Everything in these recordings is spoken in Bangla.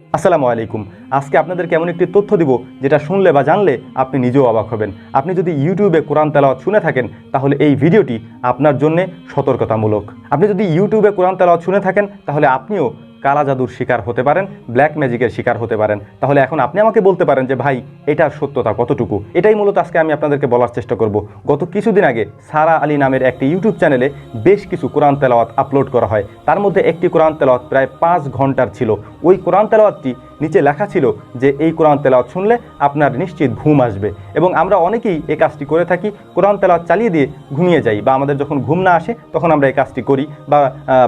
আসসালামু আলাইকুম। আজকে আপনাদেরকে এমন একটি তথ্য দিব যেটা শুনলে বা জানলে আপনি নিজেও অবাক হবেন। আপনি যদি ইউটিউবে কোরআন তেলাওয়াত শুনে থাকেন তাহলে এই ভিডিওটি আপনার জন্য সতর্কতামূলক। আপনি যদি ইউটিউবে কোরআন তেলাওয়াত শুনে থাকেন তাহলে আপনিও কালা জাদুর শিকার হতে পারেন, ব্ল্যাক ম্যাজিকের শিকার হতে পারেন। তাহলে এখন আপনি আমাকে বলতে পারেন যে ভাই এটার সত্যতা কতটুকু? এটাই মূলত আজকে আমি আপনাদেরকে বলার চেষ্টা করব। গত কিছুদিন আগে সারা আলী নামের একটি ইউটিউব চ্যানেলে বেশ কিছু কোরআন তেলাওয়াত আপলোড করা হয়। তার মধ্যে একটি কোরআন তেলাওয়াত প্রায় 5 ঘন্টার ছিল। ওই কোরআন তেলাওয়াতটি নিচে লেখা ছিল যে এই কোরআন তেলাওয়াত শুনলে আপনার নিশ্চিত ঘুম আসবে, এবং আমরা অনেকেই এই কাজটি করে থাকি। কোরআন তেলাওয়াত চালিয়ে দিয়ে ঘুমিয়ে যাই, বা আমাদের যখন ঘুম না আসে তখন আমরা এই কাজটি করি বা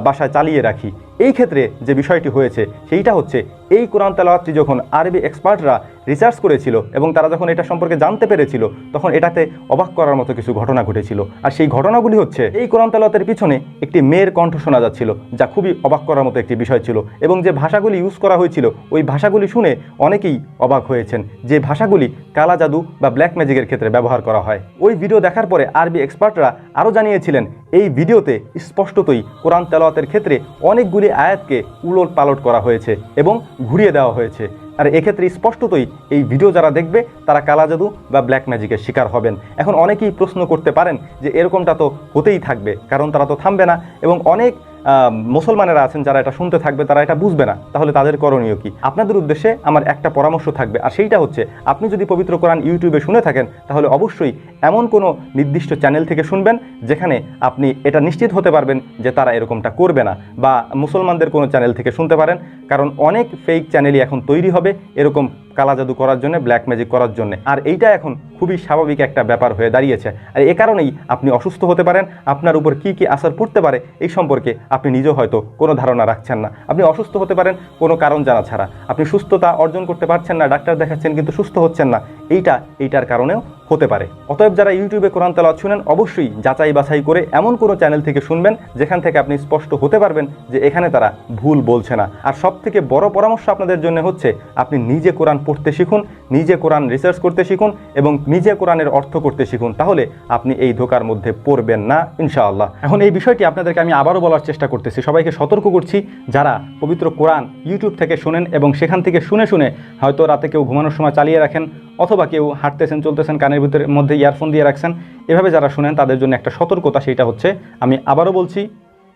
বাসায় চালিয়ে রাখি। এই ক্ষেত্রে যে বিষয়টি হয়েছে সেইটা হচ্ছে, এই কোরআন তেলাওয়াতটি যখন আরবি এক্সপার্টরা রিসার্চ করেছিল এবং তারা যখন এটা সম্পর্কে জানতে পেরেছিল তখন এটাতে অবাক করার মতো কিছু ঘটনা ঘটেছিল। আর সেই ঘটনাগুলি হচ্ছে, এই কোরআন তেলাওয়াতের পিছনে একটি মেয়ের কণ্ঠ শোনা যাচ্ছিল, যা খুবই অবাক করার মতো একটি বিষয় ছিল। এবং যে ভাষাগুলি ইউজ করা হয়েছিল ওই ভাষাগুলি শুনে অনেকেই অবাক হয়েছেন, যে ভাষাগুলি কালা জাদু বা ব্ল্যাক ম্যাজিকের ক্ষেত্রে ব্যবহার করা হয়। ওই ভিডিও দেখার পরে আরবি এক্সপার্টরা আরও জানিয়েছিলেন এই ভিডিওতে স্পষ্টতই কোরআন তেলাওয়াতের ক্ষেত্রে অনেকগুলি আয়াতকে উলট পালট করা হয়েছে এবং ঘুরিয়ে দেওয়া হয়েছে। আর এক্ষেত্রে স্পষ্টতই এই ভিডিও যারা দেখবে তারা কালা জাদু বা ব্ল্যাক ম্যাজিকের শিকার হবেন। এখন অনেকেই প্রশ্ন করতে পারেন যে এরকমটা তো হতেই থাকবে, কারণ তারা তো থামবে না, এবং অনেক মুসলমানেরা আছেন যারা এটা শুনতে থাকবে, তারা এটা বুঝবে না। তাহলে তাদের করণীয় কি? আপনাদের উদ্দেশ্যে আমার একটা পরামর্শ থাকবে, আর সেইটা হচ্ছে, আপনি যদি পবিত্র কোরআন ইউটিউবে শুনে থাকেন তাহলে অবশ্যই এমন কোনো নির্দিষ্ট চ্যানেল থেকে শুনবেন যেখানে আপনি এটা নিশ্চিত হতে পারবেন যে তারা এরকমটা করবে না, বা মুসলমানদের কোনো চ্যানেল থেকে শুনতে পারেন। কারণ অনেক ফেক চ্যানেলই এখন তৈরি হবে এরকম কালা জাদু করার জন্য, ব্ল্যাক ম্যাজিক করার জন্য। আর এইটা এখন খুবই স্বাভাবিক একটা ব্যাপার হয়ে দাঁড়িয়েছে। আর এ কারণেই আপনি অসুস্থ হতে পারেন। আপনার উপর কি কি আসার পড়তে পারে এই সম্পর্কে আপনি নিজেও হয়তো কোনো ধারণা রাখছেন না। আপনি অসুস্থ হতে পারেন কোনো কারণ জানা ছাড়া। আপনি সুস্থতা অর্জন করতে পারছেন না, ডাক্তার দেখাচ্ছেন কিন্তু সুস্থ হচ্ছেন না, এইটার কারণেও হতে পারে। অতএব যারা ইউটিউবে কোরআন তেলাওয়াত শুনেন অবশ্যই যাচাই বাছাই করে এমন কোনো চ্যানেল থেকে শুনবেন যেখান থেকে আপনি স্পষ্ট হতে পারবেন যে এখানে তারা ভুল বলছে না। আর সবথেকে বড় পরামর্শ আপনাদের জন্য হচ্ছে, আপনি নিজে কোরআন পড়তে শিখুন, নিজে কোরআন রিসার্চ করতে শিখুন এবং নিজে কোরআনের অর্থ করতে শিখুন। তাহলে আপনি এই ধোকার মধ্যে পড়বেন না ইনশাআল্লাহ। এখন এই বিষয়টি আপনাদেরকে আমি আবারও বলার চেষ্টা করতেছি, সবাইকে সতর্ক করছি, যারা পবিত্র কোরআন ইউটিউব থেকে শোনেন এবং সেখান থেকে শুনে শুনে হয়তো রাতে কেউ ঘুমানোর সময় চালিয়ে রাখেন, অথবা কেউ হাঁটতেছেন চলতেছেন কানের ভিতরে মধ্যে ইয়ারফোন দিয়ে রাখছেন, এভাবে যারা শুনেন তাদের জন্য একটা সতর্কতা। সেইটা হচ্ছে, আমি আবারও বলছি,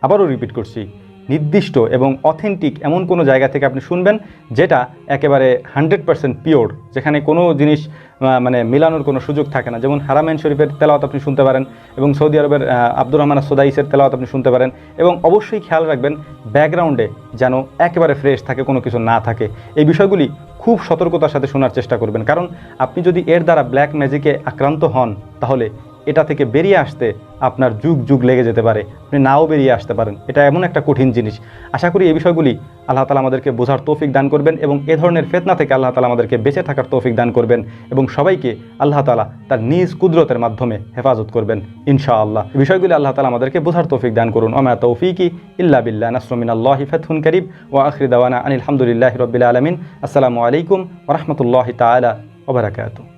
আবারও রিপিট করছি, নির্দিষ্ট এবং অথেন্টিক এমন কোনো জায়গা থেকে আপনি শুনবেন যেটা একেবারে 100% পিওর, যেখানে কোনো জিনিস মিলানোর কোনো সুযোগ থাকে না। যেমন হারামাইন শরীফের তেলাওয়াত আপনি শুনতে পারেন, এবং সৌদি আরবের আব্দুর রহমান সুদাইসের তেলাওয়াত আপনি শুনতে পারেন। এবং অবশ্যই খেয়াল রাখবেন ব্যাকগ্রাউন্ডে যেন একেবারে ফ্রেশ থাকে, কোনো কিছু না থাকে। এই বিষয়গুলি খুব সতর্কতার সাথে শোনার চেষ্টা করবেন, কারণ আপনি যদি এর দ্বারা ব্ল্যাক ম্যাজিকে আক্রান্ত হন তাহলে এটা থেকে বেরিয়ে আসতে আপনার যুগ যুগ লেগে যেতে পারে, আপনি নাও বেরিয়ে আসতে পারেন। এটা এমন একটা কঠিন জিনিস। আশা করি এই বিষয়গুলি আল্লাহ তাআলা আমাদেরকে বোঝার তৌফিক দান করবেন, এবং এ ধরনের ফিতনা থেকে আল্লাহ তাআলা আমাদেরকে বেঁচে থাকার তৌফিক দান করবেন, এবং সবাইকে আল্লাহ তাআলা তার নিজ কুদরতের মাধ্যমে হেফাজত করবেন ইনশাআল্লাহ। এই বিষয়গুলি আল্লাহ তাআলা আমাদেরকে বোঝার তৌফিক দান করুন। ওয়া মা তৌফিকি ইল্লা বিল্লাহ, নাসরুম মিনাল্লাহি ফাতহুন কারীব, ওয়া আখিরু দাওয়ানা আনিল হামদুলিল্লাহি রাব্বিল আলামিন। আসসালামু আলাইকুম ওয়া রাহমাতুল্লাহি তাআলা ওয়া বারাকাতুহু।